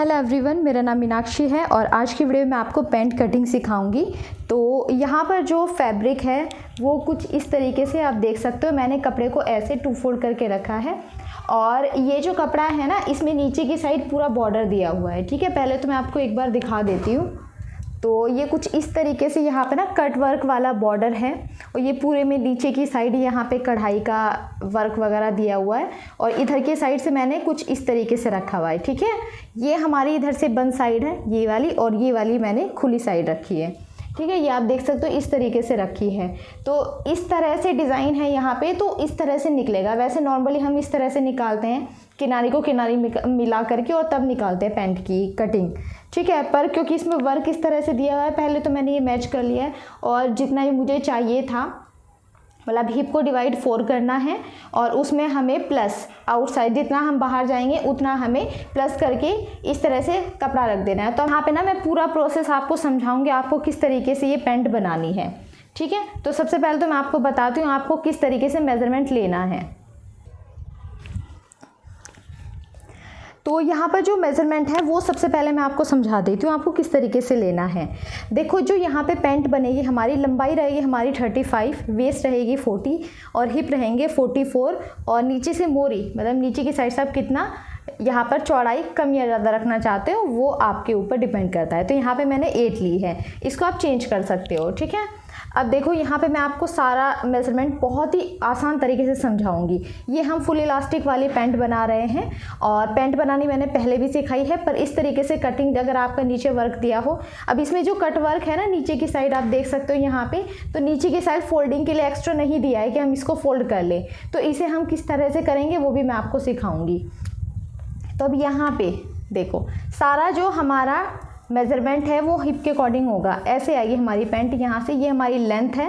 Hello everyone, मेरा नाम मीनाक्षी है और आज की वीडियो में आपको पैंट कटिंग सिखाऊंगी। तो यहाँ पर जो फैब्रिक है वो कुछ इस तरीके से आप देख सकते हो। मैंने कपड़े को ऐसे 2 फोल्ड करके रखा है और ये जो कपड़ा है ना, इसमें नीचे की साइड पूरा बॉर्डर दिया हुआ है। ठीक है, पहले तो मैं आपको एक बार दिखा देती हूँ। तो ये कुछ इस तरीके से यहाँ पे ना कट वर्क वाला बॉर्डर है और ये पूरे में नीचे की साइड यहाँ पे कढ़ाई का वर्क वगैरह दिया हुआ है और इधर के साइड से मैंने कुछ इस तरीके से रखा हुआ है। ठीक है, ये हमारी इधर से बंद साइड है ये वाली, और ये वाली मैंने खुली साइड रखी है। ठीक है, ये आप देख सकते हो इस तरीके से रखी है। तो इस तरह से डिज़ाइन है यहाँ पे, तो इस तरह से निकलेगा। वैसे नॉर्मली हम इस तरह से निकालते हैं, किनारी को किनारी मिला करके और तब निकालते हैं पैंट की कटिंग। ठीक है, पर क्योंकि इसमें वर्क इस तरह से दिया हुआ है, पहले तो मैंने ये मैच कर लिया है और जितना ही मुझे चाहिए था, मतलब हिप को डिवाइड 4 करना है और उसमें हमें प्लस आउटसाइड जितना हम बाहर जाएंगे उतना हमें प्लस करके इस तरह से कपड़ा रख देना है। तो यहाँ पे ना मैं पूरा प्रोसेस आपको समझाऊंगी, आपको किस तरीके से ये पैंट बनानी है। ठीक है, तो सबसे पहले तो मैं आपको बताती हूँ आपको किस तरीके से मेज़रमेंट लेना है। तो यहाँ पर जो मेज़रमेंट है वो सबसे पहले मैं आपको समझा देती हूँ आपको किस तरीके से लेना है। देखो, जो यहाँ पे पैंट बनेगी, हमारी लंबाई रहेगी हमारी 35, वेस्ट रहेगी 40 और हिप रहेंगे 44 और नीचे से मोरी मतलब नीचे की साइड से आप कितना यहाँ पर चौड़ाई कम या ज़्यादा रखना चाहते हो वो आपके ऊपर डिपेंड करता है। तो यहाँ पे मैंने 8 ली है, इसको आप चेंज कर सकते हो। ठीक है, अब देखो यहाँ पे मैं आपको सारा मेज़रमेंट बहुत ही आसान तरीके से समझाऊंगी। ये हम फुल इलास्टिक वाली पैंट बना रहे हैं और पैंट बनानी मैंने पहले भी सिखाई है, पर इस तरीके से कटिंग अगर आपका नीचे वर्क दिया हो। अब इसमें जो कट वर्क है ना नीचे की साइड आप देख सकते हो यहाँ पे, तो नीचे की साइड फोल्डिंग के लिए एक्स्ट्रा नहीं दिया है कि हम इसको फोल्ड कर लें। तो इसे हम किस तरह से करेंगे वो भी मैं आपको सिखाऊंगी। तो अब यहाँ पे देखो, सारा जो हमारा मेज़रमेंट है वो हिप के अकॉर्डिंग होगा। ऐसे आएगी हमारी पैंट, यहाँ से ये हमारी लेंथ है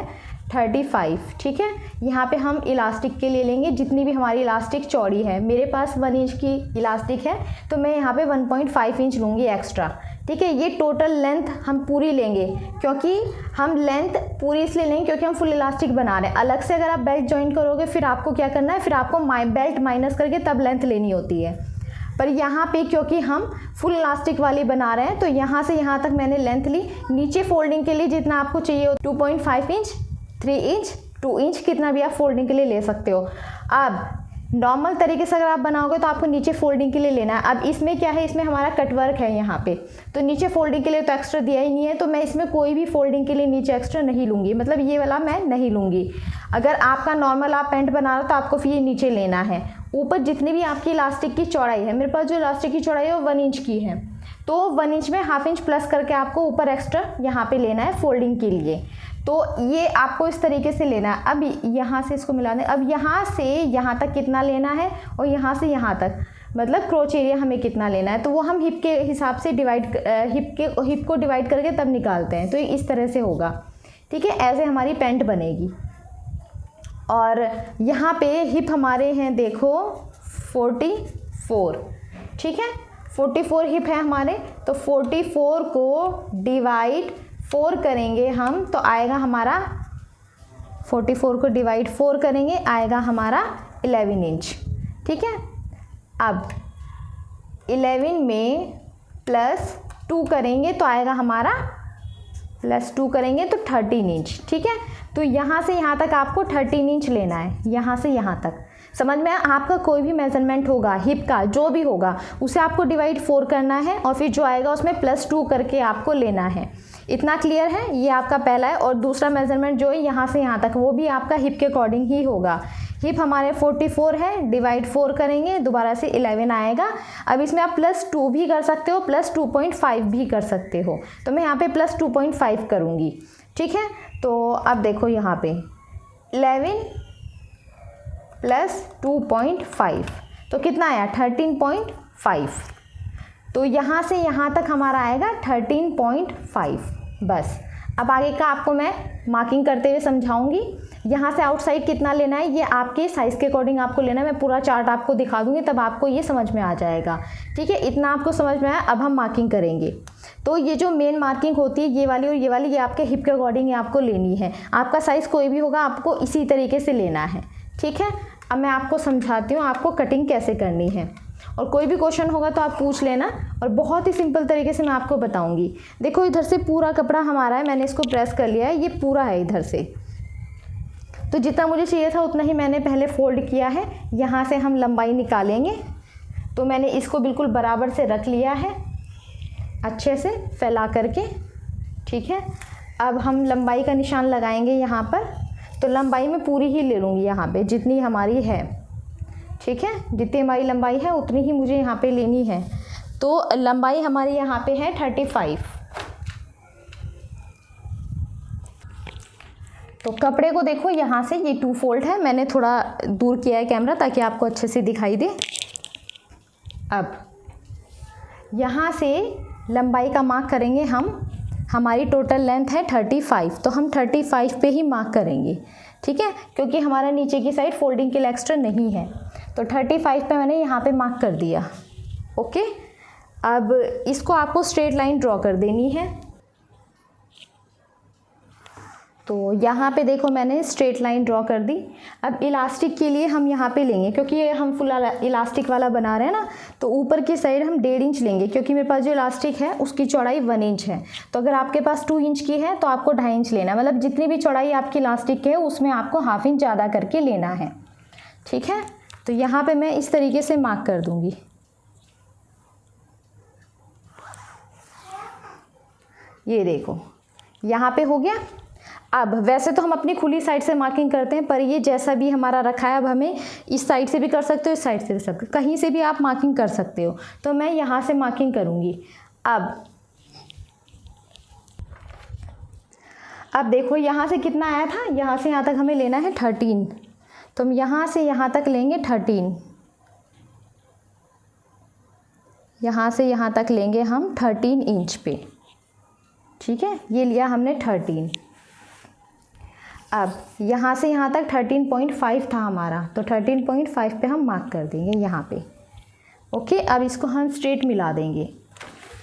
35। ठीक है, यहाँ पे हम इलास्टिक के लिए लेंगे जितनी भी हमारी इलास्टिक चौड़ी है। मेरे पास 1 इंच की इलास्टिक है तो मैं यहाँ पे 1.5 इंच लूँगी एक्स्ट्रा। ठीक है, ये टोटल लेंथ हम पूरी लेंगे, क्योंकि हम लेंथ पूरी इसलिए लेंगे क्योंकि हम फुल इलास्टिक बना रहे हैं। अलग से अगर आप बेल्ट जॉइन करोगे फिर आपको क्या करना है, फिर आपको बेल्ट माइनस करके तब लेंथ लेनी होती है। पर यहाँ पे क्योंकि हम फुल इलास्टिक वाली बना रहे हैं तो यहाँ से यहाँ तक मैंने लेंथ ली। नीचे फोल्डिंग के लिए जितना आपको चाहिए हो 2.5 इंच, 3 इंच, 2 इंच, कितना भी आप फोल्डिंग के लिए ले सकते हो। अब नॉर्मल तरीके से अगर आप बनाओगे तो आपको नीचे फोल्डिंग के लिए लेना है। अब इसमें क्या है, इसमें हमारा कट वर्क है यहाँ पे, तो नीचे फोल्डिंग के लिए तो एक्स्ट्रा दिया ही नहीं है, तो मैं इसमें कोई भी फोल्डिंग के लिए नीचे एक्स्ट्रा नहीं लूँगी, मतलब ये वाला मैं नहीं लूँगी। अगर आपका नॉर्मल आप पैंट बना रहे हो तो आपको फिर ये नीचे लेना है। ऊपर जितनी भी आपकी इलास्टिक की चौड़ाई है, मेरे पास जो इलास्टिक की चौड़ाई है वो 1 इंच की है, तो 1 इंच में ½ इंच प्लस करके आपको ऊपर एक्स्ट्रा यहाँ पे लेना है फोल्डिंग के लिए। तो ये आपको इस तरीके से लेना है। अब यहाँ से इसको मिला दें। अब यहाँ से यहाँ तक कितना लेना है और यहाँ से यहाँ तक मतलब क्रोच एरिया हमें कितना लेना है, तो वो हम हिप के हिसाब से हिप को डिवाइड करके तब निकालते हैं। तो इस तरह से होगा। ठीक है, ऐसे हमारी पैंट बनेगी। और यहाँ पे हिप हमारे हैं देखो 44। ठीक है, 44 हिप है हमारे, तो 44 को डिवाइड 4 करेंगे हम तो आएगा हमारा 44 को डिवाइड 4 करेंगे आएगा हमारा 11 इंच। ठीक है, अब 11 में +2 करेंगे तो आएगा हमारा +2 करेंगे तो 13 इंच। ठीक है, तो यहाँ से यहाँ तक आपको 13 इंच लेना है, यहाँ से यहाँ तक। समझ में आपका कोई भी मेज़रमेंट होगा हिप का जो भी होगा उसे आपको डिवाइड 4 करना है और फिर जो आएगा उसमें +2 करके आपको लेना है। इतना क्लियर है? ये आपका पहला है। और दूसरा मेज़रमेंट जो है यहाँ से यहाँ तक वो भी आपका हिप के अकॉर्डिंग ही होगा। हिप हमारे 44 है, डिवाइड 4 करेंगे दोबारा से 11 आएगा। अब इसमें आप +2 भी कर सकते हो, +2.5 भी कर सकते हो, तो मैं यहाँ पे +2.5 करूँगी। ठीक है, तो अब देखो यहाँ पे 11 + 2.5 तो कितना आया 13.5। तो यहाँ से यहाँ तक हमारा आएगा 13.5। बस अब आगे का आपको मैं मार्किंग करते हुए समझाऊंगी। यहाँ से आउटसाइड कितना लेना है ये आपके साइज़ के अकॉर्डिंग आपको लेना है। मैं पूरा चार्ट आपको दिखा दूंगी तब आपको ये समझ में आ जाएगा। ठीक है, इतना आपको समझ में आया। अब हम मार्किंग करेंगे। तो ये जो मेन मार्किंग होती है ये वाली और ये वाली, ये आपके हिप के अकॉर्डिंग ये आपको लेनी है। आपका साइज़ कोई भी होगा आपको इसी तरीके से लेना है। ठीक है, अब मैं आपको समझाती हूँ आपको कटिंग कैसे करनी है। और कोई भी क्वेश्चन होगा तो आप पूछ लेना, और बहुत ही सिंपल तरीके से मैं आपको बताऊंगी। देखो इधर से पूरा कपड़ा हमारा है, मैंने इसको प्रेस कर लिया है, ये पूरा है इधर से, तो जितना मुझे चाहिए था उतना ही मैंने पहले फोल्ड किया है। यहाँ से हम लंबाई निकालेंगे, तो मैंने इसको बिल्कुल बराबर से रख लिया है अच्छे से फैला करके, ठीक है। अब हम लंबाई का निशान लगाएंगे यहाँ पर, तो लंबाई मैं पूरी ही ले लूँगी यहाँ पे जितनी हमारी है, ठीक है। जितनी हमारी लंबाई है उतनी ही मुझे यहाँ पे लेनी है। तो लंबाई हमारी यहाँ पे है 35। तो कपड़े को देखो यहाँ से ये 2 फोल्ड है, मैंने थोड़ा दूर किया है कैमरा ताकि आपको अच्छे से दिखाई दे। अब यहाँ से लंबाई का मार्क करेंगे हम, हमारी टोटल लेंथ है 35, तो हम 35 पे ही मार्क करेंगे, ठीक है, क्योंकि हमारा नीचे की साइड फोल्डिंग के लिए एक्स्ट्रा नहीं है। तो 35 पे मैंने यहाँ पे मार्क कर दिया, ओके। अब इसको आपको स्ट्रेट लाइन ड्रॉ कर देनी है। तो यहाँ पे देखो मैंने स्ट्रेट लाइन ड्रॉ कर दी। अब इलास्टिक के लिए हम यहाँ पे लेंगे, क्योंकि ये हम फुल इलास्टिक वाला बना रहे हैं ना, तो ऊपर की साइड हम 1.5 इंच लेंगे, क्योंकि मेरे पास जो इलास्टिक है उसकी चौड़ाई 1 इंच है। तो अगर आपके पास 2 इंच की है तो आपको 2.5 इंच लेना, मतलब जितनी भी चौड़ाई आपकी इलास्टिक की है उसमें आपको ½ इंच ज़्यादा करके लेना है, ठीक है। तो यहाँ पर मैं इस तरीके से मार्क कर दूँगी। ये देखो यहाँ पे हो गया। अब वैसे तो हम अपनी खुली साइड से मार्किंग करते हैं, पर ये जैसा भी हमारा रखा है, अब हमें इस साइड से भी कर सकते हो, इस साइड से भी कर सकते हो, कहीं से भी आप मार्किंग कर सकते हो। तो मैं यहाँ से मार्किंग करूँगी। अब देखो यहाँ से कितना आया था, यहाँ से यहाँ तक हमें लेना है 13, तो हम यहाँ से यहाँ तक लेंगे 13, यहाँ से यहाँ तक लेंगे हम 13 इंच पे, ठीक है। ये लिया हमने 13। अब यहाँ से यहाँ तक 13.5 था हमारा, तो 13.5 पे हम मार्क कर देंगे यहाँ पे, ओके। अब इसको हम स्ट्रेट मिला देंगे।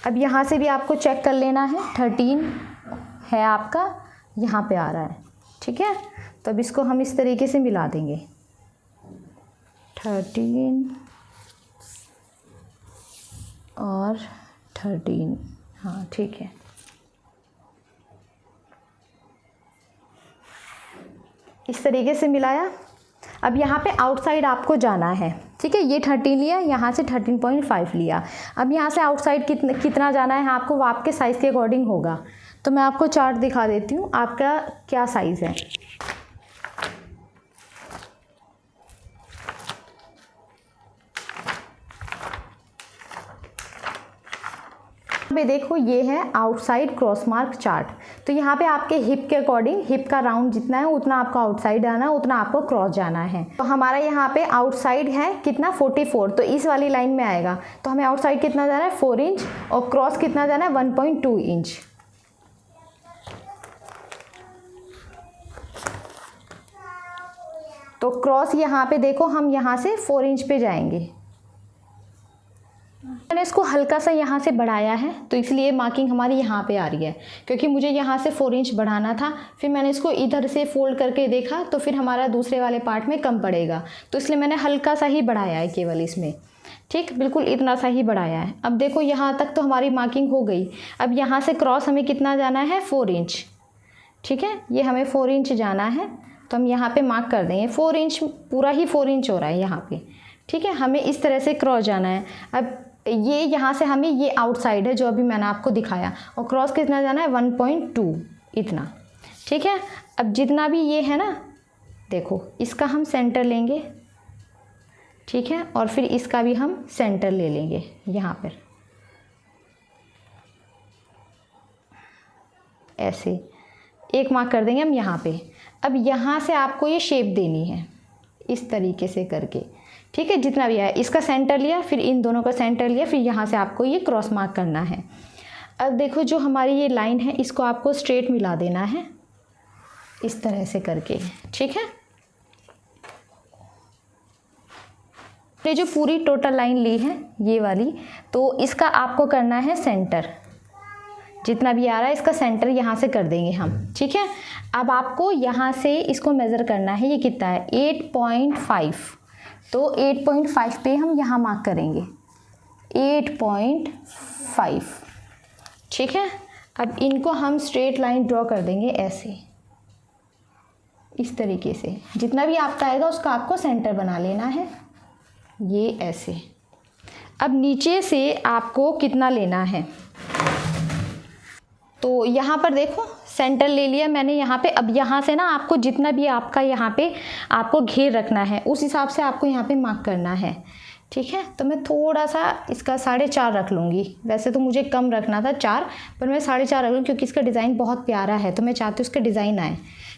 अब यहाँ से भी आपको चेक कर लेना है, 13 है आपका, यहाँ पे आ रहा है, ठीक है। तो अब इसको हम इस तरीके से मिला देंगे, 13 और 13, हाँ ठीक है। इस तरीके से मिलाया। अब यहाँ पे आउटसाइड आपको जाना है, ठीक है। ये 13 लिया, यहाँ से 13.5 लिया। अब यहाँ से आउटसाइड कितना जाना है आपको, वो आपके साइज़ के अकॉर्डिंग होगा। तो मैं आपको चार्ट दिखा देती हूँ आपका क्या साइज़ है। पे देखो ये है आउटसाइड क्रॉस मार्क चार्ट। तो यहाँ पे आपके हिप के अकॉर्डिंग, हिप का राउंड जितना है उतना आपको आउटसाइड आना है, उतना आपको क्रॉस जाना है। तो हमारा यहाँ पे आउटसाइड है कितना 44, तो इस वाली लाइन में आएगा। तो हमें आउटसाइड कितना जाना है 4 इंच, और क्रॉस कितना जाना है 1.2 इंच। तो क्रॉस यहाँ पे देखो हम यहाँ से 4 इंच पे जाएंगे। मैंने इसको हल्का सा यहाँ से बढ़ाया है, तो इसलिए मार्किंग हमारी यहाँ पे आ रही है, क्योंकि मुझे यहाँ से 4 इंच बढ़ाना था। फिर मैंने इसको इधर से फोल्ड करके देखा तो फिर हमारा दूसरे वाले पार्ट में कम पड़ेगा, तो इसलिए मैंने हल्का सा ही बढ़ाया है केवल इसमें, ठीक, बिल्कुल इतना सा ही बढ़ाया है। अब देखो यहाँ तक तो हमारी मार्किंग हो गई। अब यहाँ से क्रॉस हमें कितना जाना है 4 इंच, ठीक है। ये हमें 4 इंच जाना है, तो हम यहाँ पे मार्क कर देंगे 4 इंच, पूरा ही 4 इंच हो रहा है यहाँ पे, ठीक है। हमें इस तरह से क्रॉस जाना है। अब ये यहाँ से हमें, ये आउटसाइड है जो अभी मैंने आपको दिखाया, और क्रॉस कितना जाना है 1.2 इतना, ठीक है। अब जितना भी ये है ना, देखो इसका हम सेंटर लेंगे, ठीक है, और फिर इसका भी हम सेंटर ले लेंगे यहाँ पर, ऐसे एक मार्क कर देंगे हम यहाँ पे। अब यहाँ से आपको ये शेप देनी है इस तरीके से करके, ठीक है। जितना भी है इसका सेंटर लिया, फिर इन दोनों का सेंटर लिया, फिर यहाँ से आपको ये क्रॉस मार्क करना है। अब देखो जो हमारी ये लाइन है इसको आपको स्ट्रेट मिला देना है इस तरह से करके, ठीक है। ये जो पूरी टोटल लाइन ली है ये वाली, तो इसका आपको करना है सेंटर, जितना भी आ रहा है इसका सेंटर यहाँ से कर देंगे हम, ठीक है। अब आपको यहाँ से इसको मेज़र करना है, ये कितना है 8.5, तो 8.5 पे हम यहाँ मार्क करेंगे, 8.5। ठीक है, अब इनको हम स्ट्रेट लाइन ड्रॉ कर देंगे ऐसे, इस तरीके से। जितना भी आपका आएगा उसका आपको सेंटर बना लेना है, ये ऐसे। अब नीचे से आपको कितना लेना है, तो यहाँ पर देखो सेंटर ले लिया मैंने यहाँ पे। अब यहाँ से ना आपको जितना भी आपका यहाँ पे आपको घेर रखना है उस हिसाब से आपको यहाँ पे मार्क करना है। ठीक है, तो मैं थोड़ा सा इसका 4.5 रख लूँगी। वैसे तो मुझे कम रखना था 4, पर मैं 4.5 रख लूँ क्योंकि इसका डिज़ाइन बहुत प्यारा है, तो मैं चाहती हूँ उसका डिज़ाइन आए।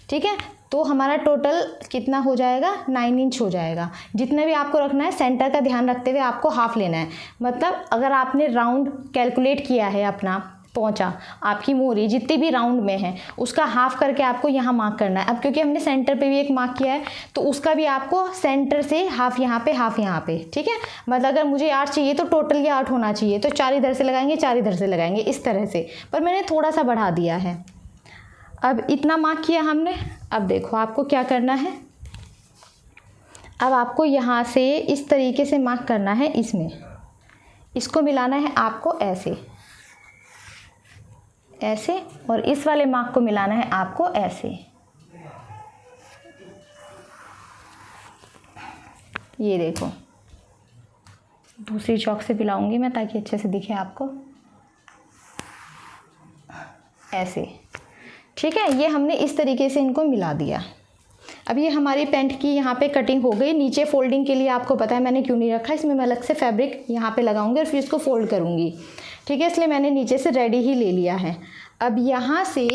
ठीक है, तो हमारा टोटल कितना हो जाएगा, 9 इंच हो जाएगा। जितने भी आपको रखना है सेंटर का ध्यान रखते हुए आपको हाफ लेना है। मतलब अगर आपने राउंड कैलकुलेट किया है अपना पहुंचा, आपकी मोरी जितनी भी राउंड में है उसका हाफ करके आपको यहाँ मार्क करना है। अब क्योंकि हमने सेंटर पे भी एक मार्क किया है तो उसका भी आपको सेंटर से हाफ यहाँ पे हाफ यहाँ पे। ठीक है, मतलब अगर मुझे 8 चाहिए तो टोटल ये 8 होना चाहिए, तो 4 इधर से लगाएंगे 4 इधर से लगाएंगे इस तरह से, पर मैंने थोड़ा सा बढ़ा दिया है। अब इतना मार्क किया हमने। अब देखो आपको क्या करना है, अब आपको यहाँ से इस तरीके से मार्क करना है, इसमें इसको मिलाना है आपको ऐसे ऐसे, और इस वाले मार्क को मिलाना है आपको ऐसे। ये देखो, दूसरी चौक से मिलाऊंगी मैं ताकि अच्छे से दिखे आपको, ऐसे। ठीक है, ये हमने इस तरीके से इनको मिला दिया। अब ये हमारी पैंट की यहाँ पे कटिंग हो गई। नीचे फोल्डिंग के लिए आपको पता है मैंने क्यों नहीं रखा, इसमें मैं अलग से फैब्रिक यहाँ पे लगाऊंगी और फिर इसको फोल्ड करूँगी। ठीक है, इसलिए मैंने नीचे से रेडी ही ले लिया है। अब यहाँ से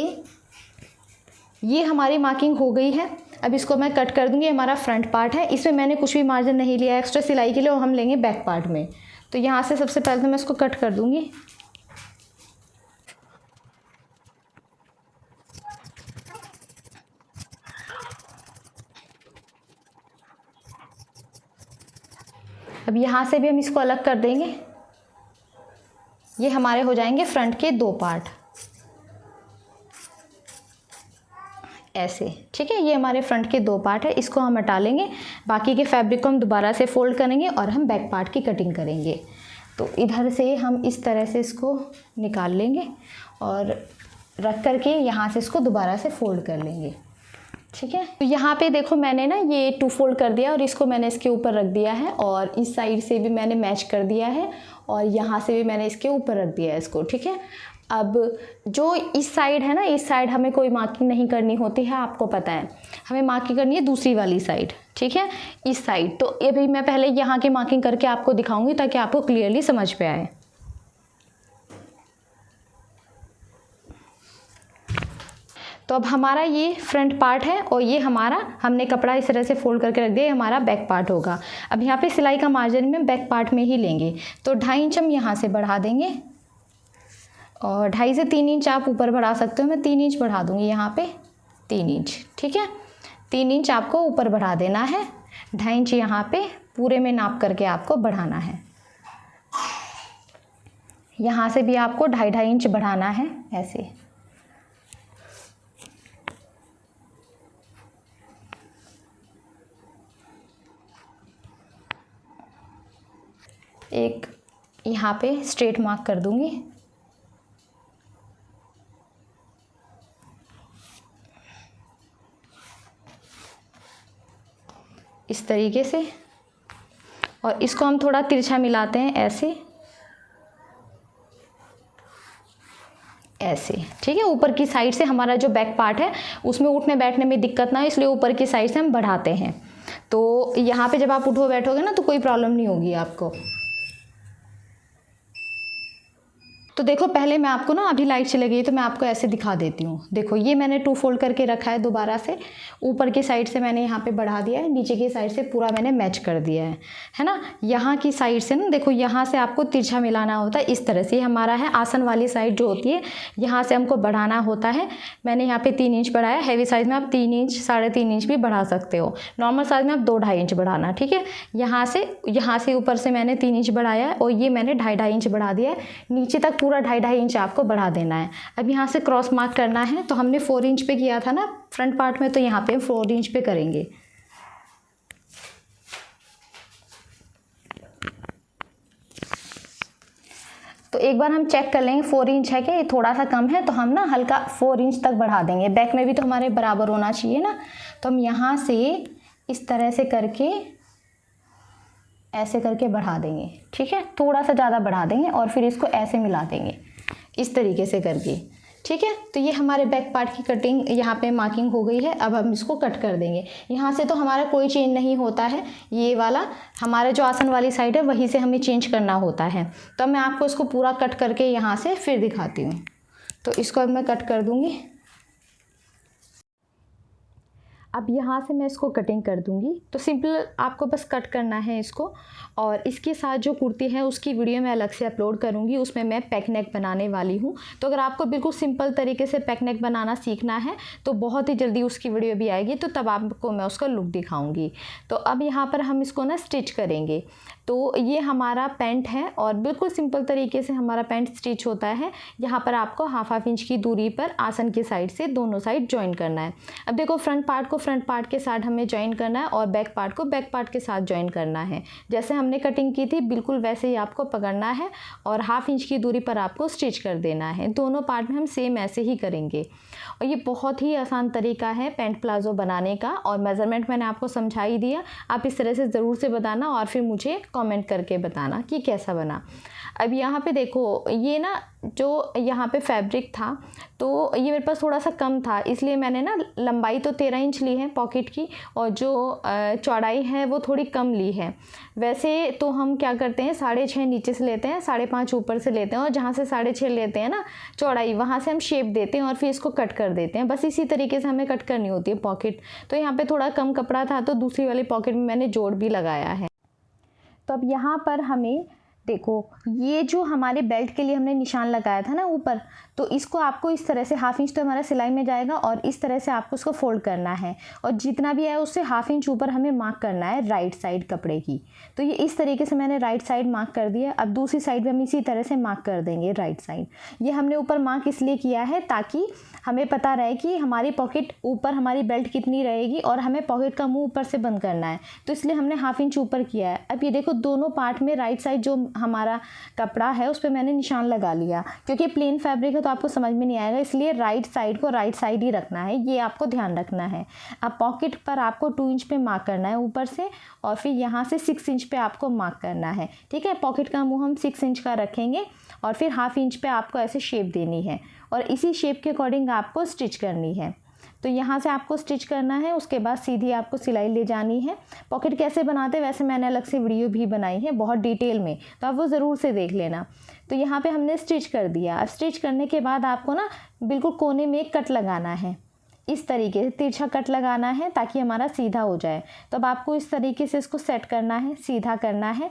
ये हमारी मार्किंग हो गई है। अब इसको मैं कट कर दूँगी। हमारा फ्रंट पार्ट है, इसमें मैंने कुछ भी मार्जिन नहीं लिया एक्स्ट्रा सिलाई के लिए, और हम लेंगे बैक पार्ट में। तो यहाँ से सबसे पहले तो मैं इसको कट कर दूँगी। अब यहाँ से भी हम इसको अलग कर देंगे। ये हमारे हो जाएंगे फ्रंट के 2 पार्ट ऐसे। ठीक है, ये हमारे फ्रंट के 2 पार्ट है, इसको हम हटा लेंगे। बाकी के फैब्रिक को हम दोबारा से फोल्ड करेंगे और हम बैक पार्ट की कटिंग करेंगे। तो इधर से हम इस तरह से इसको निकाल लेंगे और रख करके यहाँ से इसको दोबारा से फोल्ड कर लेंगे। ठीक है, तो यहाँ पे देखो मैंने ना ये 2 फोल्ड कर दिया और इसको मैंने इसके ऊपर रख दिया है, और इस साइड से भी मैंने मैच कर दिया है और यहाँ से भी मैंने इसके ऊपर रख दिया है इसको। ठीक है, अब जो इस साइड है ना, इस साइड हमें कोई मार्किंग नहीं करनी होती है, आपको पता है। हमें मार्किंग करनी है दूसरी वाली साइड। ठीक है, इस साइड। तो ये भी मैं पहले यहाँ की मार्किंग करके आपको दिखाऊंगी ताकि आपको क्लियरली समझ पे आए। तो अब हमारा ये फ्रंट पार्ट है और ये हमारा हमने कपड़ा इस तरह से फोल्ड करके रख दिया, ये हमारा बैक पार्ट होगा। अब यहाँ पे सिलाई का मार्जिन में बैक पार्ट में ही लेंगे, तो 2.5 इंच हम यहाँ से बढ़ा देंगे और 2.5 से 3 इंच आप ऊपर बढ़ा सकते हो। मैं 3 इंच बढ़ा दूँगी यहाँ पे, 3 इंच। ठीक है, 3 इंच आपको ऊपर बढ़ा देना है, 2.5 इंच यहाँ पे पूरे में नाप करके आपको बढ़ाना है। यहाँ से भी आपको 2.5 इंच बढ़ाना है ऐसे। एक यहाँ पे स्ट्रेट मार्क कर दूंगी। इस तरीके से, और इसको हम थोड़ा तिरछा मिलाते हैं ऐसे ऐसे। ठीक है, ऊपर की साइड से हमारा जो बैक पार्ट है उसमें उठने बैठने में दिक्कत ना हो, इसलिए ऊपर की साइड से हम बढ़ाते हैं। तो यहाँ पे जब आप उठो बैठोगे ना तो कोई प्रॉब्लम नहीं होगी आपको। तो देखो पहले मैं आपको ना अभी लाइट चली गई तो मैं आपको ऐसे दिखा देती हूँ। देखो ये मैंने 2 फोल्ड करके रखा है दोबारा से, ऊपर की साइड से मैंने यहाँ पे बढ़ा दिया है, नीचे की साइड से पूरा मैंने मैच कर दिया है ना। यहाँ की साइड से ना देखो यहाँ से आपको तिरछा मिलाना होता है इस तरह से। हमारा है आसन वाली साइड जो होती है, यहाँ से हमको बढ़ाना होता है। मैंने यहाँ पे 3 इंच बढ़ाया, हैवी साइज़ में आप 3 इंच 3.5 इंच भी बढ़ा सकते हो, नॉर्मल साइज़ में आप 2-2.5 इंच बढ़ाना। ठीक है, यहाँ से ऊपर से मैंने 3 इंच बढ़ाया है और ये मैंने 2.5 इंच बढ़ा दिया है, नीचे तक पूरा 2.5 इंच आपको बढ़ा देना है। अब यहाँ से क्रॉस मार्क करना है, तो हमने 4 इंच पे किया था ना फ्रंट पार्ट में, तो यहाँ पे 4 इंच पे करेंगे। तो एक बार हम चेक कर लेंगे 4 इंच है कि ये थोड़ा सा कम है, तो हम ना हल्का 4 इंच तक बढ़ा देंगे। बैक में भी तो हमारे बराबर होना चाहिए ना, तो हम यहाँ से इस तरह से करके ऐसे करके बढ़ा देंगे, ठीक है, थोड़ा सा ज़्यादा बढ़ा देंगे और फिर इसको ऐसे मिला देंगे इस तरीके से करके, ठीक है। तो ये हमारे बैक पार्ट की कटिंग यहाँ पे मार्किंग हो गई है। अब हम इसको कट कर देंगे। यहाँ से तो हमारा कोई चेंज नहीं होता है, ये वाला हमारे जो आसन वाली साइड है वहीं से हमें चेंज करना होता है। तो मैं आपको इसको पूरा कट करके यहाँ से फिर दिखाती हूँ। तो इसको अब मैं कट कर दूँगी। अब यहाँ से मैं इसको कटिंग कर दूँगी। तो सिंपल आपको बस कट करना है इसको, और इसके साथ जो कुर्ती है उसकी वीडियो मैं अलग से अपलोड करूँगी, उसमें मैं पैक नेक बनाने वाली हूँ। तो अगर आपको बिल्कुल सिंपल तरीके से पैक नेक बनाना सीखना है तो बहुत ही जल्दी उसकी वीडियो भी आएगी, तो तब आपको मैं उसका लुक दिखाऊँगी। तो अब यहाँ पर हम इसको ना स्टिच करेंगे। तो ये हमारा पैंट है और बिल्कुल सिंपल तरीके से हमारा पैंट स्टिच होता है। यहाँ पर आपको हाफ इंच की दूरी पर आसन की साइड से दोनों साइड ज्वाइन करना है। अब देखो फ्रंट पार्ट को फ्रंट पार्ट के साथ हमें ज्वाइन करना है और बैक पार्ट को बैक पार्ट के साथ ज्वाइन करना है। जैसे हमने कटिंग की थी बिल्कुल वैसे ही आपको पकड़ना है और हाफ इंच की दूरी पर आपको स्टिच कर देना है। दोनों पार्ट में हम सेम ऐसे ही करेंगे और ये बहुत ही आसान तरीका है पैंट प्लाजो बनाने का। और मेज़रमेंट मैंने आपको समझा ही दिया, आप इस तरह से ज़रूर से बताना और फिर मुझे कमेंट करके बताना कि कैसा बना। अब यहाँ पे देखो ये ना जो यहाँ पे फैब्रिक था तो ये मेरे पास थोड़ा सा कम था, इसलिए मैंने ना लंबाई तो 13 इंच ली है पॉकेट की और जो चौड़ाई है वो थोड़ी कम ली है। वैसे तो हम क्या करते हैं 6.5 नीचे से लेते हैं, 5.5 ऊपर से लेते हैं और जहाँ से 6.5 लेते हैं ना चौड़ाई वहाँ से हम शेप देते हैं और फिर इसको कट कर देते हैं। बस इसी तरीके से हमें कट करनी होती है पॉकेट। तो यहाँ पर थोड़ा कम कपड़ा था तो दूसरी वाली पॉकेट में मैंने जोड़ भी लगाया है। तो अब यहाँ पर हमें देखो ये जो हमारे बेल्ट के लिए हमने निशान लगाया था ना ऊपर, तो इसको आपको इस तरह से हाफ इंच तो हमारा सिलाई में जाएगा और इस तरह से आपको उसको फोल्ड करना है और जितना भी है उससे हाफ इंच ऊपर हमें मार्क करना है राइट साइड कपड़े की। तो ये इस तरीके से मैंने राइट साइड मार्क कर दिया। अब दूसरी साइड भी हम इसी तरह से मार्क कर देंगे राइट साइड। ये हमने ऊपर मार्क इसलिए किया है ताकि हमें पता रहे कि हमारी पॉकेट ऊपर हमारी बेल्ट कितनी रहेगी और हमें पॉकेट का मुंह ऊपर से बंद करना है, तो इसलिए हमने हाफ इंच ऊपर किया है। अब ये देखो दोनों पार्ट में राइट साइड जो हमारा कपड़ा है उस पर मैंने निशान लगा लिया, क्योंकि प्लेन फैब्रिक है तो आपको समझ में नहीं आएगा, इसलिए राइट साइड को राइट साइड ही रखना है, ये आपको ध्यान रखना है। अब पॉकेट पर आपको 2 इंच पे मार्क करना है ऊपर से और फिर यहाँ से 6 इंच पे आपको मार्क करना है, ठीक है। पॉकेट का मुंह हम 6 इंच का रखेंगे और फिर हाफ इंच पे आपको ऐसे शेप देनी है और इसी शेप के अकॉर्डिंग आपको स्टिच करनी है। तो यहाँ से आपको स्टिच करना है, उसके बाद सीधी आपको सिलाई ले जानी है। पॉकेट कैसे बनाते हैं वैसे मैंने अलग से वीडियो भी बनाई है बहुत डिटेल में, तो आप वो ज़रूर से देख लेना। तो यहाँ पे हमने स्टिच कर दिया। अब स्टिच करने के बाद आपको ना बिल्कुल कोने में एक कट लगाना है, इस तरीके से तिरछा कट लगाना है ताकि हमारा सीधा हो जाए। तो अब आपको इस तरीके से इसको सेट करना है, सीधा करना है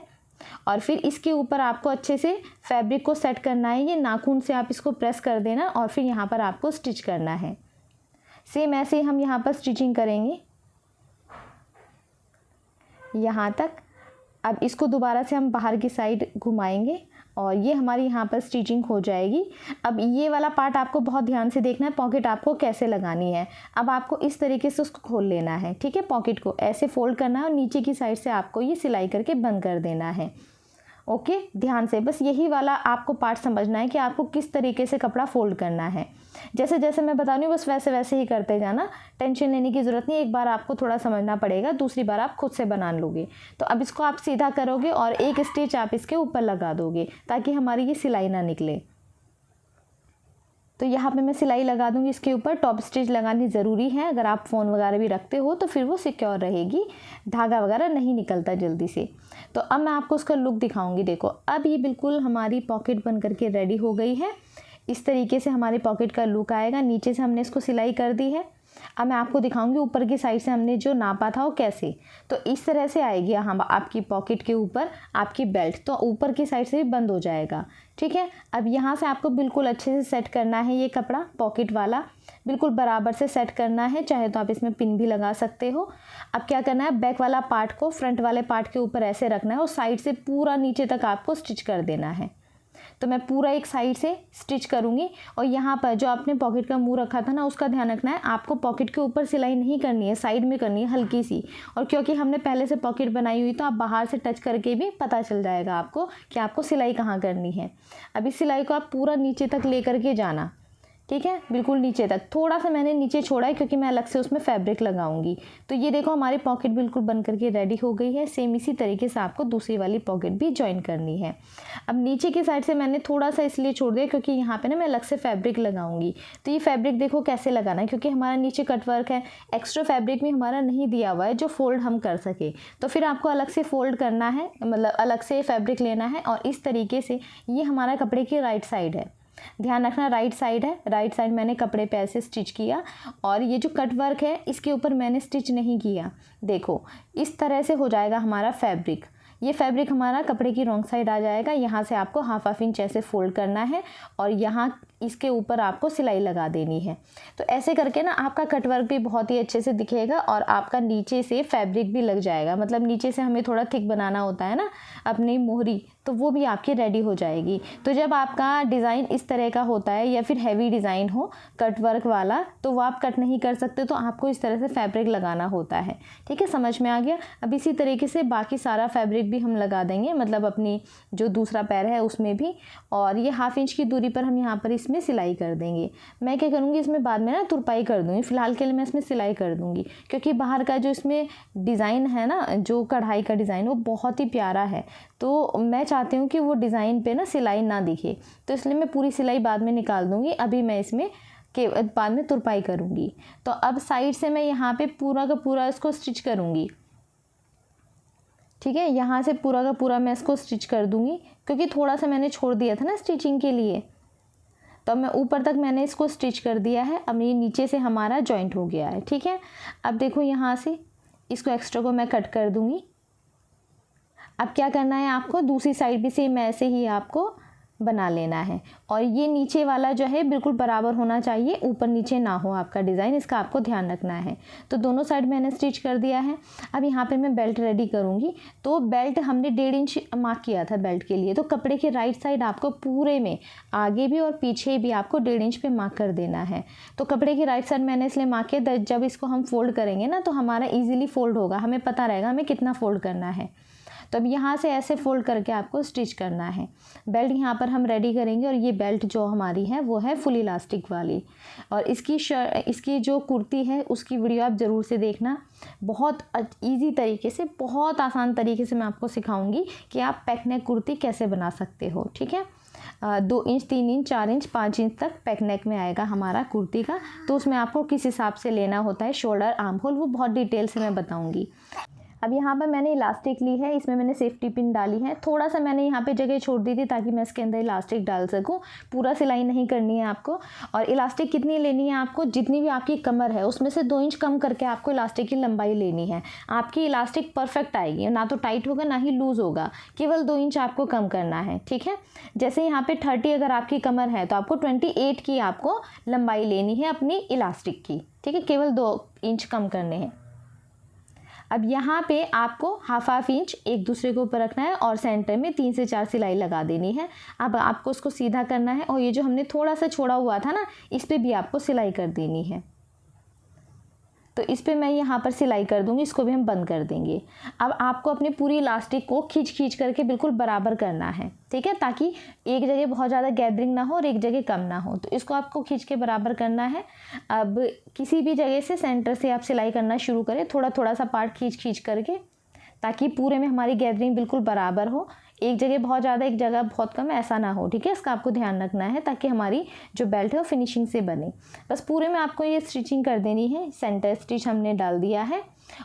और फिर इसके ऊपर आपको अच्छे से फैब्रिक को सेट करना है। ये नाखून से आप इसको प्रेस कर देना और फिर यहाँ पर आपको स्टिच करना है। सेम ऐसे ही हम यहाँ पर स्टिचिंग करेंगे यहाँ तक। अब इसको दोबारा से हम बाहर की साइड घुमाएंगे और ये हमारी यहाँ पर स्टिचिंग हो जाएगी। अब ये वाला पार्ट आपको बहुत ध्यान से देखना है, पॉकेट आपको कैसे लगानी है। अब आपको इस तरीके से उसको खोल लेना है, ठीक है। पॉकेट को ऐसे फोल्ड करना है और नीचे की साइड से आपको ये सिलाई करके बंद कर देना है। ओके, ध्यान से बस यही वाला आपको पार्ट समझना है कि आपको किस तरीके से कपड़ा फोल्ड करना है। जैसे जैसे मैं बता रही हूँ बस वैसे वैसे ही करते जाना, टेंशन लेने की ज़रूरत नहीं। एक बार आपको थोड़ा समझना पड़ेगा, दूसरी बार आप खुद से बना लोगे। तो अब इसको आप सीधा करोगे और एक स्टिच आप इसके ऊपर लगा दोगे ताकि हमारी ये सिलाई ना निकले। तो यहाँ पे मैं सिलाई लगा दूँगी इसके ऊपर। टॉप स्टिच लगानी ज़रूरी है, अगर आप फ़ोन वगैरह भी रखते हो तो फिर वो सिक्योर रहेगी, धागा वगैरह नहीं निकलता जल्दी से। तो अब मैं आपको उसका लुक दिखाऊंगी। देखो अब ये बिल्कुल हमारी पॉकेट बन करके रेडी हो गई है। इस तरीके से हमारी पॉकेट का लुक आएगा। नीचे से हमने इसको सिलाई कर दी है। अब मैं आपको दिखाऊंगी ऊपर की साइड से हमने जो नापा था वो कैसे। तो इस तरह से आएगी हम आपकी पॉकेट के ऊपर आपकी बेल्ट, तो ऊपर की साइड से भी बंद हो जाएगा, ठीक है। अब यहाँ से आपको बिल्कुल अच्छे से सेट करना है ये कपड़ा, पॉकेट वाला बिल्कुल बराबर से सेट करना है। चाहे तो आप इसमें पिन भी लगा सकते हो। अब क्या करना है, बैक वाला पार्ट को फ्रंट वाले पार्ट के ऊपर ऐसे रखना है और साइड से पूरा नीचे तक आपको स्टिच कर देना है। तो मैं पूरा एक साइड से स्टिच करूँगी। और यहाँ पर जो आपने पॉकेट का मुंह रखा था ना, उसका ध्यान रखना है, आपको पॉकेट के ऊपर सिलाई नहीं करनी है, साइड में करनी है हल्की सी। और क्योंकि हमने पहले से पॉकेट बनाई हुई तो आप बाहर से टच करके भी पता चल जाएगा आपको कि आपको सिलाई कहाँ करनी है। अब इस सिलाई को आप पूरा नीचे तक ले करके जाना, ठीक है, बिल्कुल नीचे तक। थोड़ा सा मैंने नीचे छोड़ा है क्योंकि मैं अलग से उसमें फैब्रिक लगाऊंगी। तो ये देखो हमारी पॉकेट बिल्कुल बन करके रेडी हो गई है। सेम इसी तरीके से आपको दूसरी वाली पॉकेट भी ज्वाइन करनी है। अब नीचे की साइड से मैंने थोड़ा सा इसलिए छोड़ दिया क्योंकि यहाँ पे ना मैं अलग से फैब्रिक लगाऊंगी। तो ये फैब्रिक देखो कैसे लगाना है, क्योंकि हमारा नीचे कटवर्क है, एक्स्ट्रा फैब्रिक भी हमारा नहीं दिया हुआ है जो फोल्ड हम कर सके। तो फिर आपको अलग से फोल्ड करना है, मतलब अलग से फैब्रिक लेना है। और इस तरीके से ये हमारा कपड़े की राइट साइड है, ध्यान रखना राइट साइड है। राइट साइड मैंने कपड़े पे ऐसे स्टिच किया और ये जो कट वर्क है इसके ऊपर मैंने स्टिच नहीं किया। देखो इस तरह से हो जाएगा हमारा फैब्रिक। ये फैब्रिक हमारा कपड़े की रॉन्ग साइड आ जाएगा। यहाँ से आपको हाफ इंच ऐसे फोल्ड करना है और यहाँ इसके ऊपर आपको सिलाई लगा देनी है। तो ऐसे करके ना आपका कटवर्क भी बहुत ही अच्छे से दिखेगा और आपका नीचे से फैब्रिक भी लग जाएगा। मतलब नीचे से हमें थोड़ा थिक बनाना होता है ना अपनी मोहरी, तो वो भी आपकी रेडी हो जाएगी। तो जब आपका डिज़ाइन इस तरह का होता है या फिर हैवी डिज़ाइन हो कटवर्क वाला, तो वो आप कट नहीं कर सकते, तो आपको इस तरह से फैब्रिक लगाना होता है। ठीक है, समझ में आ गया। अब इसी तरीके से बाकी सारा फैब्रिक भी हम लगा देंगे, मतलब अपनी जो दूसरा पैर है उसमें भी। और ये हाफ इंच की दूरी पर हम यहाँ पर इसमें सिलाई कर देंगे। मैं क्या करूँगी, इसमें बाद में ना तुरपाई कर दूँगी, फ़िलहाल के लिए मैं इसमें सिलाई कर दूँगी क्योंकि बाहर का जो इसमें डिज़ाइन है ना, जो कढ़ाई का डिज़ाइन, वो बहुत ही प्यारा है। तो मैं चाहती हूँ कि वो डिज़ाइन पे ना सिलाई ना दिखे, तो इसलिए मैं पूरी सिलाई बाद में निकाल दूँगी। अभी मैं इसमें के बाद में तुरपाई करूँगी। तो अब साइड से मैं यहाँ पे पूरा का पूरा इसको स्टिच करूँगी। ठीक है, यहाँ से पूरा का पूरा मैं इसको स्टिच कर दूँगी क्योंकि थोड़ा सा मैंने छोड़ दिया था ना स्टिचिंग के लिए। तो मैं ऊपर तक मैंने इसको स्टिच कर दिया है। अब ये नीचे से हमारा जॉइंट हो गया है। ठीक है, अब देखो यहाँ से इसको एक्स्ट्रा को मैं कट कर दूँगी। अब क्या करना है आपको, दूसरी साइड भी सेम ऐसे ही आपको बना लेना है। और ये नीचे वाला जो है बिल्कुल बराबर होना चाहिए, ऊपर नीचे ना हो आपका डिज़ाइन, इसका आपको ध्यान रखना है। तो दोनों साइड मैंने स्टिच कर दिया है। अब यहाँ पे मैं बेल्ट रेडी करूँगी। तो बेल्ट हमने 1.5 इंच मार्क किया था बेल्ट के लिए, तो कपड़े के राइट साइड आपको पूरे में आगे भी और पीछे भी आपको 1.5 इंच पे मार्क कर देना है। तो कपड़े की राइट साइड मैंने इसलिए मार्क किया, जब इसको हम फोल्ड करेंगे ना तो हमारा ईजिली फोल्ड होगा, हमें पता रहेगा हमें कितना फोल्ड करना है। तो अब यहाँ से ऐसे फोल्ड करके आपको स्टिच करना है। बेल्ट यहाँ पर हम रेडी करेंगे और ये बेल्ट जो हमारी है वो है फुल इलास्टिक वाली। और इसकी जो कुर्ती है उसकी वीडियो आप ज़रूर से देखना। बहुत इजी तरीके से, बहुत आसान तरीके से मैं आपको सिखाऊंगी कि आप पैक नेक कुर्ती कैसे बना सकते हो। ठीक है, 2 इंच, 3 इंच, 4 इंच, 5 इंच तक पैक नेक में आएगा हमारा कुर्ती का। तो उसमें आपको किस हिसाब से लेना होता है, शोल्डर, आर्म होल, वो बहुत डिटेल से मैं बताऊँगी। अब यहाँ पर मैंने इलास्टिक ली है, इसमें मैंने सेफ्टी पिन डाली है। थोड़ा सा मैंने यहाँ पे जगह छोड़ दी थी ताकि मैं इसके अंदर इलास्टिक डाल सकूँ। पूरा सिलाई नहीं करनी है आपको। और इलास्टिक कितनी लेनी है आपको, जितनी भी आपकी कमर है उसमें से 2 इंच कम करके आपको इलास्टिक की लंबाई लेनी है। आपकी इलास्टिक परफेक्ट आएगी, ना तो टाइट होगा ना ही लूज़ होगा, केवल 2 इंच आपको कम करना है। ठीक है, जैसे यहाँ पे 30 अगर आपकी कमर है तो आपको 28 की आपको लंबाई लेनी है अपनी इलास्टिक की। ठीक है, केवल 2 इंच कम करने हैं। अब यहाँ पे आपको हाफ इंच एक दूसरे के ऊपर रखना है और सेंटर में 3 से 4 सिलाई लगा देनी है। अब आपको उसको सीधा करना है और ये जो हमने थोड़ा सा छोड़ा हुआ था ना, इस पे भी आपको सिलाई कर देनी है। तो इस पे मैं यहाँ पर सिलाई कर दूँगी, इसको भी हम बंद कर देंगे। अब आपको अपनी पूरी इलास्टिक को खींच करके बिल्कुल बराबर करना है। ठीक है, ताकि एक जगह बहुत ज़्यादा गैदरिंग ना हो और एक जगह कम ना हो। तो इसको आपको खींच के बराबर करना है। अब किसी भी जगह से सेंटर से आप सिलाई करना शुरू करें, थोड़ा थोड़ा सा पार्ट खींच करके, ताकि पूरे में हमारी गैदरिंग बिल्कुल बराबर हो। एक जगह बहुत ज़्यादा, एक जगह बहुत कम, ऐसा ना हो। ठीक है, इसका आपको ध्यान रखना है ताकि हमारी जो बेल्ट है वो फिनिशिंग से बने। बस पूरे में आपको ये स्टिचिंग कर देनी है। सेंटर स्टिच हमने डाल दिया है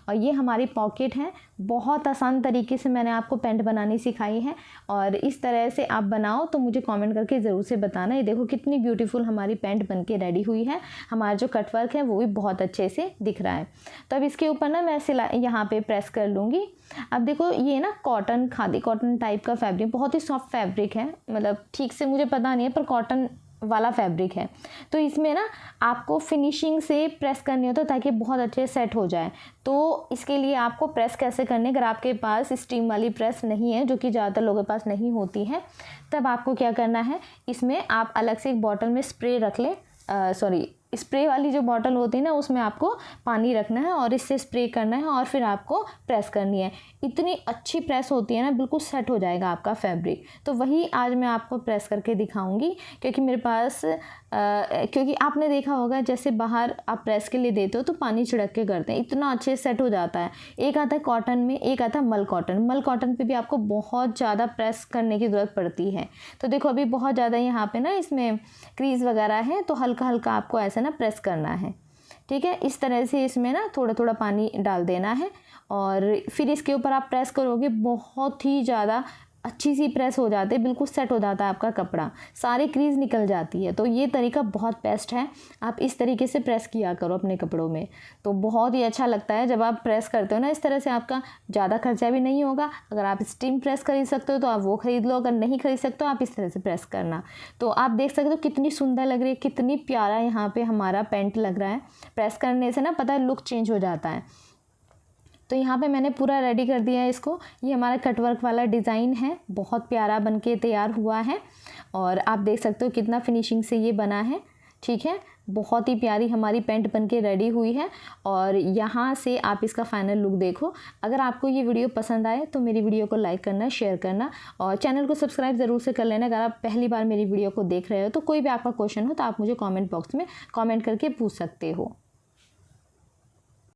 और ये हमारी पॉकेट है। बहुत आसान तरीके से मैंने आपको पैंट बनानी सिखाई है और इस तरह से आप बनाओ तो मुझे कमेंट करके ज़रूर से बताना। ये देखो कितनी ब्यूटीफुल हमारी पैंट बनके रेडी हुई है। हमारा जो कटवर्क है वो भी बहुत अच्छे से दिख रहा है। तो अब इसके ऊपर ना मैं सिलाई यहाँ पे प्रेस कर लूँगी। अब देखो ये ना कॉटन, खादी कॉटन टाइप का फैब्रिक, बहुत ही सॉफ्ट फैब्रिक है। मतलब ठीक से मुझे पता नहीं है पर कॉटन वाला फैब्रिक है। तो इसमें ना आपको फिनिशिंग से प्रेस करनी होता है ताकि बहुत अच्छे सेट हो जाए। तो इसके लिए आपको प्रेस कैसे करनी है, अगर आपके पास स्टीम वाली प्रेस नहीं है, जो कि ज़्यादातर लोगों के पास नहीं होती है, तब आपको क्या करना है, इसमें आप अलग से एक बॉटल में स्प्रे रख लें, स्प्रे वाली जो बॉटल होती है ना, उसमें आपको पानी रखना है और इससे स्प्रे करना है और फिर आपको प्रेस करनी है। इतनी अच्छी प्रेस होती है ना, बिल्कुल सेट हो जाएगा आपका फैब्रिक। तो वही आज मैं आपको प्रेस करके दिखाऊंगी, क्योंकि मेरे पास क्योंकि आपने देखा होगा जैसे बाहर आप प्रेस के लिए देते हो तो पानी छिड़क के करते हैं, इतना अच्छे से सेट हो जाता है। एक आता है कॉटन में, एक आता है मल कॉटन। मल कॉटन पे भी आपको बहुत ज़्यादा प्रेस करने की ज़रूरत पड़ती है। तो देखो अभी बहुत ज़्यादा यहाँ पे ना इसमें क्रीज वगैरह है, तो हल्का हल्का आपको ऐसा ना प्रेस करना है, ठीक है। इस तरह से इसमें ना थोड़ा थोड़ा पानी डाल देना है और फिर इसके ऊपर आप प्रेस करोगे, बहुत ही ज़्यादा अच्छी सी प्रेस हो जाती है, बिल्कुल सेट हो जाता है आपका कपड़ा, सारी क्रीज निकल जाती है। तो ये तरीका बहुत बेस्ट है, आप इस तरीके से प्रेस किया करो अपने कपड़ों में, तो बहुत ही अच्छा लगता है जब आप प्रेस करते हो ना इस तरह से। आपका ज़्यादा खर्चा भी नहीं होगा। अगर आप स्टीम प्रेस खरीद सकते हो तो आप वो खरीद लो, अगर नहीं खरीद सकते हो आप इस तरह से प्रेस करना। तो आप देख सकते हो कितनी सुंदर लग रही है, कितनी प्यारा यहाँ पर हमारा पैंट लग रहा है। प्रेस करने से ना पता है लुक चेंज हो जाता है। तो यहाँ पे मैंने पूरा रेडी कर दिया है इसको। ये हमारा कटवर्क वाला डिज़ाइन है, बहुत प्यारा बनके तैयार हुआ है और आप देख सकते हो कितना फिनिशिंग से ये बना है, ठीक है। बहुत ही प्यारी हमारी पैंट बनके रेडी हुई है और यहाँ से आप इसका फाइनल लुक देखो। अगर आपको ये वीडियो पसंद आए तो मेरी वीडियो को लाइक करना, शेयर करना और चैनल को सब्सक्राइब ज़रूर से कर लेना। अगर आप पहली बार मेरी वीडियो को देख रहे हो तो कोई भी आपका क्वेश्चन हो तो आप मुझे कमेंट बॉक्स में कमेंट करके पूछ सकते हो।